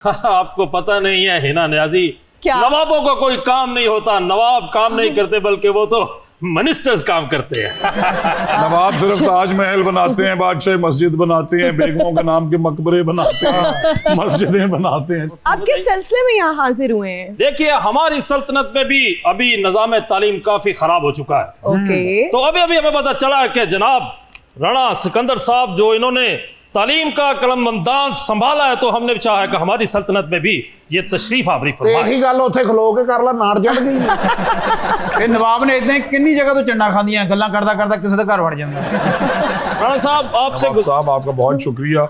आपको पता नहीं है हिना न्याजी, क्या? नवाबों का कोई काम नहीं होता, नवाब काम नहीं करते बल्कि वो तो मिनिस्टर्स काम करते हैं। नवाब सिर्फ ताजमहल बनाते हैं, बादशाह मस्जिद बनाते हैं, बेगमों के नाम के मकबरे बनाते हैं, मस्जिदें बनाते हैं। आप किस सिलसिले में यहाँ हाजिर हुए हैं? देखिए हमारी सल्तनत में भी अभी निजाम तालीम काफी खराब हो चुका है। ओके। तो अभी अभी हमें पता चला है कि जनाब राणा सिकंदर साहब जो इन्होंने तालीम का कलमबंदान संभाला है, तो हमने चाहा कि हमारी सल्तनत में भी ये तशरीफ आवरी फरमाए। ਇਹੀ ਗੱਲ ਉੱਥੇ ਖਲੋ ਕੇ ਕਰ ਲਾ, ਨਾੜ ਚੜ ਗਈ। ਇਹ ਨਵਾਬ ਨੇ ਇਦਾਂ ਕਿੰਨੀ ਜਗ੍ਹਾ ਤੋਂ ਚੰਡਾ ਖਾਂਦੀਆਂ, ਗੱਲਾਂ ਕਰਦਾ ਕਰਦਾ ਕਿਸੇ ਦੇ ਘਰ ਵੜ ਜਾਂਦਾ। राणा साहब आपसे नवाब साहब आपका बहुत शुक्रिया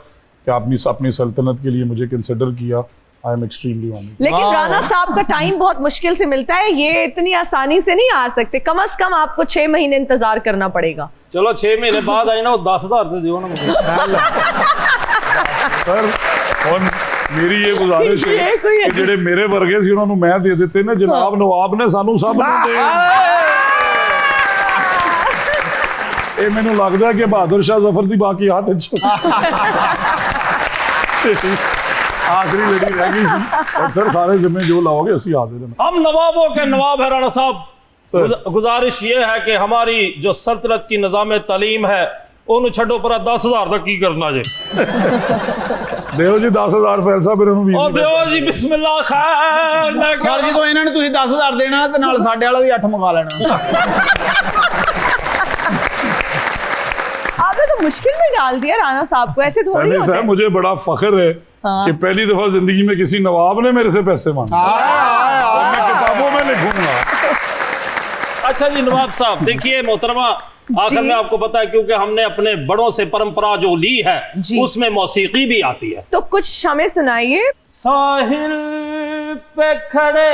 कि आपने अपनी सल्तनत के लिए मुझे कंसिडर किया। I am extremely honoured. लेकिन राणा साहब का टाइम बहुत मुश्किल से मिलता है, ये इतनी आसानी से नहीं आ सकते। कम से कम आपको 6 महीने इंतजार करना पड़ेगा। चलो 6 महीने बाद आई ना, वो 10,000 दे दियो ना मुझे। सर और मेरी ये गुजारिश है ये कोई कि जेडे मेरे वर्गे सी उन्होंने मैं दे देते ने, जनाब नवाब ने सानू सब नूं दे। ये मैनू लगदा है कि बहादुर शाह जफर दी बाकी हाथ आखिरी लड़ी रह गई सी। और सर सारे जिम्मे जो लाओगे असि हाजिर हैं। हम नवाबों के नवाब है राणा साहब। गुजारिश ये है कि हमारी जो सल्तनत की निजाम तालीम है उन्हें छड़ो पर 10,000 तक की करना जे। देओ जी 10,000 पैसा फिर उन्होंने ओ देओ जी बिस्मिल्लाह खैर। मैं ਸਰ ਜਦੋਂ ਇਹਨਾਂ ਨੂੰ ਤੁਸੀਂ 10,000 ਦੇਣਾ ਤੇ ਨਾਲ ਸਾਡੇ ਵਾਲਾ ਵੀ 8 ਮੰਗਾ ਲੈਣਾ। आपने तो मुश्किल में डाल दिया राणा साहब को, ऐसे थोड़ी होता साहब है। मुझे बड़ा फख्र है कि पहली दफा जिंदगी में किसी नवाब ने मेरे से पैसे मांगे और मैं किताबों में लिखूंगा। अच्छा जी नवाब साहब देखिए मोहतरमा, आखिर में आपको पता है क्योंकि हमने अपने बड़ों से परंपरा जो ली है जी। उसमें मौसीकी भी आती है। तो कुछ हमें सुनाइए। साहिल पे खड़े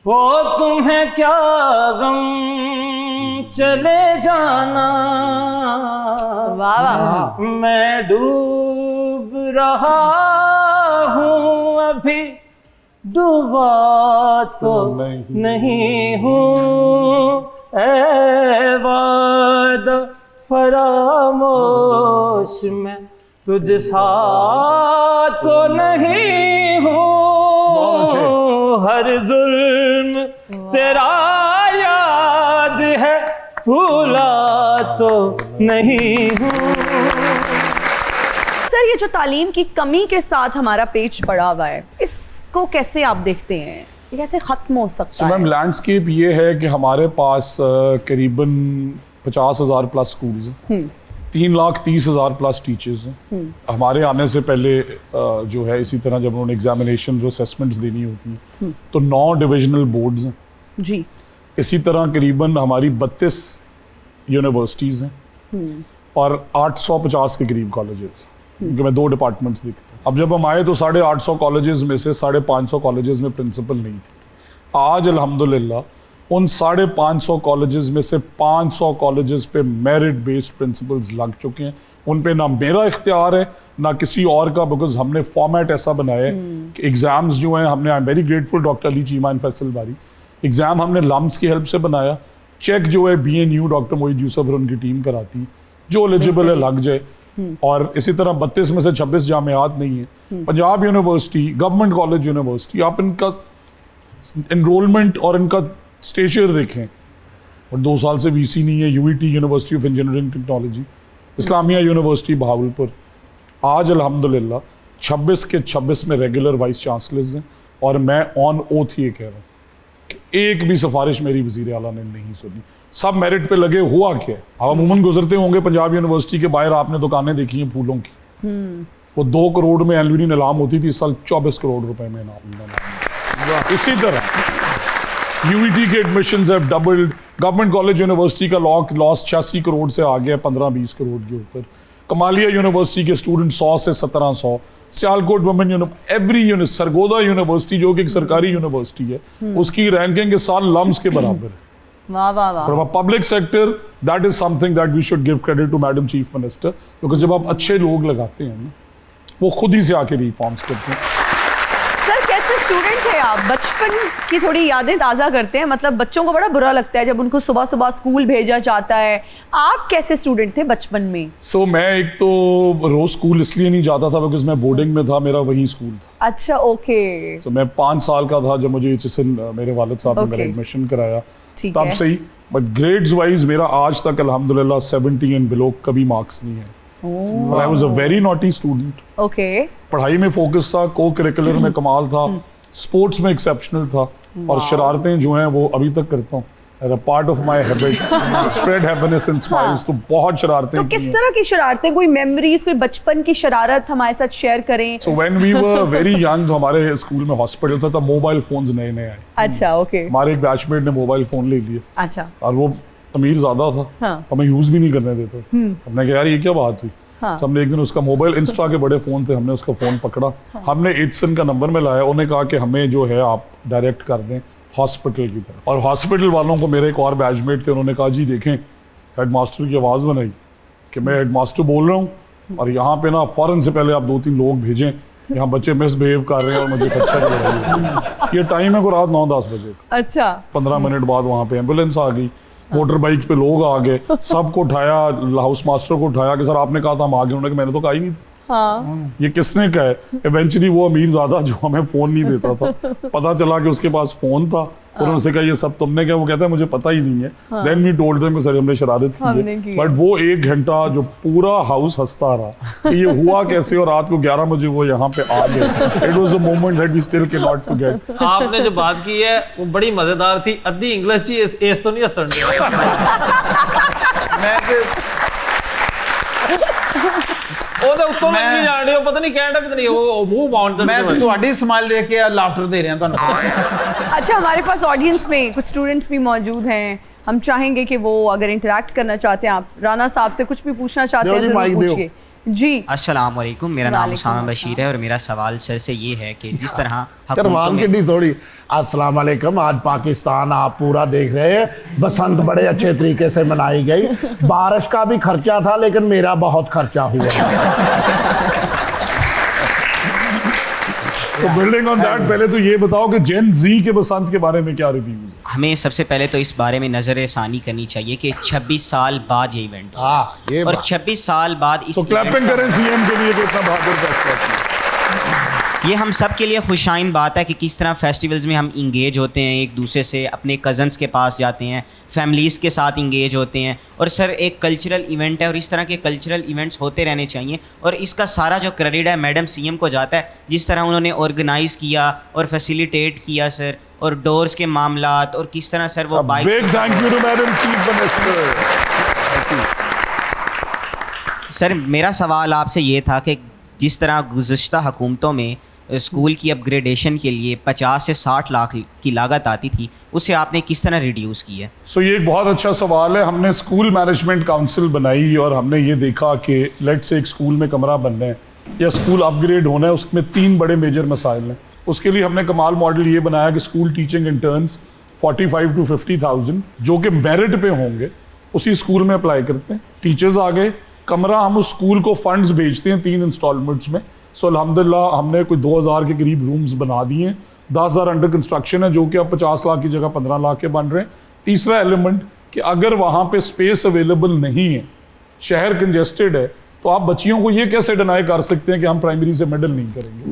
हो तुम्हें क्या गम, चले जाना वाह वाह। मैं डूब रहा हूँ अभी, डूबा तो नहीं हूँ, ऐ वादा फरामोश में तुझ सा तो नहीं हूँ, हर जुल्म तेरा याद है, भूला तो नहीं हूँ। सर ये जो तालीम की कमी के साथ हमारा पेच पड़ा हुआ है, इसको कैसे आप देखते हैं? ये कैसे खत्म हो सकता मैम है? लैंडस्केप ये है कि हमारे पास करीबन 50,000 प्लस स्कूल्स हैं, 3,30,000 प्लस टीचर्स हैं। हमारे आने से पहले जो है इसी तरह जब उन्होंने एग्जामिनेशन जो असेसमेंट्स देनी होती हैं तो 9 डिविजनल बोर्ड्स हैं जी। इसी तरह करीबन हमारी 32 यूनिवर्सिटीज़ हैं और 850 के करीब कॉलेजेस, क्योंकि मैं 2 डिपार्टमेंट्स देखता हूँ। अब जब हम आए तो 850 कॉलेजेस में से 550 कॉलेजेस में प्रिंसिपल नहीं थे। आज अल्हम्दुलिल्लाह उन 550 कॉलेजेस में से 500 कॉलेजेस पे मेरिट बेस्ड प्रिंसिपल्स लग चुके हैं। उन पे ना मेरा इख्तियार है ना किसी और का, बिकॉज हमने फॉर्मेट ऐसा बनाया है कि एग्ज़ाम्स जो हैं हमने, I am very grateful doctor Ali Cheema and Faisal बारी, एग्ज़ाम हमने लम्स की हेल्प से बनाया। चेक जो है BNU डॉक्टर मोहित यूसुफ और उनकी टीम कराती है, जो एलिजिबल है लग जाए। और इसी तरह 32 में से 26 जामियात नहीं है। Punjab university, government college university, आप इनका एनरोलमेंट और इनका स्टेचर देखें, और 2 साल से VC नहीं है। UET university of engineering technology, Islamia university Bahawalpur, आज अल्हम्दुलिल्लाह 26 के 26 में रेगुलर वाइस चांसलर्स हैं। और मैं ऑन ओथ ये कह रहा हूँ कि एक भी सिफारिश मेरी वज़ीर आला ने नहीं सुनी, सब मेरिट पे लगे। हुआ क्या है, आप अमूमन गुजरते होंगे पंजाब यूनिवर्सिटी के बाहर, आपने दुकानें देखी हैं फूलों की, वो 2 करोड़ में एनुअली नीलाम होती थी, इस साल 24 करोड़ रुपए में इनाम। इसी तरह UET के admissions have doubled. Government college university का लॉस 86 करोड़ से आ गया 15-20 करोड़ के ऊपर। कमालिया यूनिवर्सिटी के स्टूडेंट 100 से 1700। Sialkot women every Sargodha university जो कि एक सरकारी यूनिवर्सिटी है, उसकी रैंकिंग इस साल लम्स के बराबर है। वाह वाह वाह। From a public sector, that is something that we should give credit to Madam Chief Minister, because जब आप अच्छे लोग लगाते हैं ना, वो खुद ही से आके रिफॉर्म्स करते हैं। सर कैसे स्टूडेंट थे आप, बचपन की थोड़ी यादें ताज़ा करते हैं। मतलब बच्चों को बड़ा बुरा लगता है जब उनको सुबह सुबह स्कूल भेजा जाता है। आप कैसे स्टूडेंट थे बचपन में? सो मैं एक तो रोज स्कूल इसलिए नहीं जाता था बिकॉज मैं बोर्डिंग में था, मेरा वही स्कूल था। अच्छा, ओके। तो मैं 5 साल का था जब मुझे HSN मेरे वालिद साहब ने Okay. मेरा एडमिशन कराया, ठीक तब है। से ही। बट ग्रेड्स वाइज मेरा आज तक अल्हम्दुलिल्लाह 70 एंड बिलो कभी मार्क्स नहीं है। I was a very naughty student. Okay. पढ़ाई में फोकस था, को करिकुलर में कमाल था, स्पोर्ट्स में एक्सेप्शनल था, और शरारतें जो हैं वो अभी तक करता हूँ। As a part of my habit spread happiness and smiles. तो बहुत शरारतें तो की किस हैं। तरह की शरारतें, कोई मेमोरीज, कोई बचपन की शरारत हमारे साथ शेयर करें? So when we were very young, तो हमारे स्कूल में हॉस्पिटल था, तब मोबाइल फोन्स नए नए आए। अच्छा, ओके। हमारे एक बैचमेट ने मोबाइल फोन ले लिया, अच्छा, और वो अमीर ज्यादा था, हाँ। हमें यूज भी नहीं करने देता। हमने कहा यार ये क्या बात हुई। हाँ। तो हमने एक दिन उसका मोबाइल, इंस्टा के बड़े फोन थे, हमने उसका फोन पकड़ा, हमने HSN का नंबर में लाया, उन्होंने कहा कि हमें जो है आप डायरेक्ट कर दें हॉस्पिटल की तरफ। और हॉस्पिटल वालों को, मेरे एक और बैचमेट थे, उन्होंने कहा जी देखें, हेडमास्टर की आवाज़ बनाई कि मैं हेडमास्टर बोल रहा हूँ और यहाँ पे ना फ़ौरन से पहले आप 2-3 लोग भेजें, यहाँ बच्चे मिसबिहेव कर रहे हैं और मुझे खदशा लग रही है। ये टाइम है को रात 9-10 बजे। अच्छा। 15 मिनट बाद वहाँ पे एम्बुलेंस आ गई, मोटर बाइक पे लोग आ गए, सबको उठाया, हाउस मास्टर को उठाया कि सर आपने कहा था हम आ गए। उन्होंने कहा मैंने तो कहा ही नहीं था। हाँ। ये किसने कहा है? इवेंचुअली वो अमीर ज्यादा जो हमें फोन नहीं देता था, पता चला कि उसके पास फोन था, और उनसे कहा ये सब तुमने क्या? वो कहता है मुझे पता ही नहीं है। देन वी टोल्ड देम कि सर हमने शरारत हमने की की है। है। बट वो 1 घंटा जो पूरा हाउस हंसता रहा कि ये हुआ कैसे, और रात को 11 बजे वो यहाँ पे आ गए। It was a moment that we still can not forget. आपने जो बात की है वो बड़ी मजेदार थी। अद्धी इंग्लिश जी इस तो नहीं हसन मैं ते ਉਹਦੇ ਉੱਤੋਂ ਮੈਂ- ਨਹੀਂ ਜਾਣ ਡਿਓ, ਪਤਾ ਨਹੀਂ ਕਹਿਣ ਕਿਤੇ ਨਹੀਂ ਉਹ ਮੂੰਹ ਬਾਉਂਡ ਮੈਂ ਤੇ ਤੁਹਾਡੀ ਸਮਾਈਲ ਦੇਖ ਕੇ ਲਾਫਟਰ ਦੇ ਰਿਹਾ ਤੁਹਾਨੂੰ। अच्छा, हमारे पास ऑडियंस में कुछ स्टूडेंट्स भी मौजूद हैं। हम चाहेंगे कि वो अगर इंटरेक्ट करना चाहते हैं, आप राना साहब से कुछ भी पूछना चाहते दो हैं जी, जरूर माइक दो। पूछिए जी। अस्सलाम वालेकुम, मेरा नाम वालेकुम उसामा बशीर है और मेरा सवाल सर से ये है कि जिस तरह सर हुकूमतों वाम में किड्डी थोड़ी। अस्सलाम वालेकुम। आज पाकिस्तान आप पूरा देख रहे हैं, बसंत बड़े अच्छे तरीके से मनाई गई। बारिश का भी खर्चा था लेकिन मेरा बहुत खर्चा हुआ। तो बिल्डिंग ऑन दैट, पहले तो ये बताओ कि जेन जी के बसंत के बारे में क्या रिव्यू है? हमें सबसे पहले तो इस बारे में नज़र षानी करनी चाहिए कि 26 साल बाद ये इवेंट है। हाँ, ये और बात। 26 साल बाद इस तो क्लैपिंग event का- करें सीएम के लिए, तो इतना बहादुर फैसला किया। ये हम सब के लिए खुशाइन बात है कि किस तरह फेस्टिवल्स में हम इंगेज होते हैं, एक दूसरे से अपने कज़न्स के पास जाते हैं, फैमिलीज़ के साथ इंगेज होते हैं। और सर एक कल्चरल इवेंट है और इस तरह के कल्चरल इवेंट्स होते रहने चाहिए। और इसका सारा जो क्रेडिट है मैडम CM को जाता है, जिस तरह उन्होंने ऑर्गेनाइज़ किया और फैसिलिटेट किया सर, और डोर्स के मामलात, और किस तरह सर वो bike. Big thank you to madam chief minister. Sir मेरा सवाल आपसे ये था कि जिस तरह गुज़श्ता हुकूमतों में स्कूल की अपग्रेडेशन के लिए 50 से 60 लाख की लागत आती थी, उसे आपने किस तरह रिड्यूस की है? सो ये एक बहुत अच्छा सवाल है। हमने स्कूल मैनेजमेंट काउंसिल बनाई और हमने ये देखा कि लेट से एक स्कूल में कमरा बनना है या स्कूल अपग्रेड होना है, उसमें 3 बड़े मेजर मसाइल हैं। उसके लिए हमने कमाल मॉडल ये बनाया कि स्कूल टीचिंग इंटर्न्स 45 to 50,000 जो कि मेरिट पे होंगे उसी स्कूल में अप्लाई करते हैं। टीचर्स आ गए, कमरा हम उस स्कूल को फंड्स भेजते हैं 3 इंस्टॉलमेंट्स में। सो अल्हम्दुलिल्लाह हमने कोई 2000 के करीब रूम्स बना दिए हैं। 10,000 अंडर कंस्ट्रक्शन है, जो कि अब 50 लाख की जगह 15 लाख के बन रहे हैं। तीसरा एलिमेंट कि अगर वहाँ पे स्पेस अवेलेबल नहीं है, शहर कंजेस्टेड है, तो आप बच्चियों को ये कैसे डिनाई कर सकते हैं कि हम प्राइमरी से मिडिल नहीं करेंगे?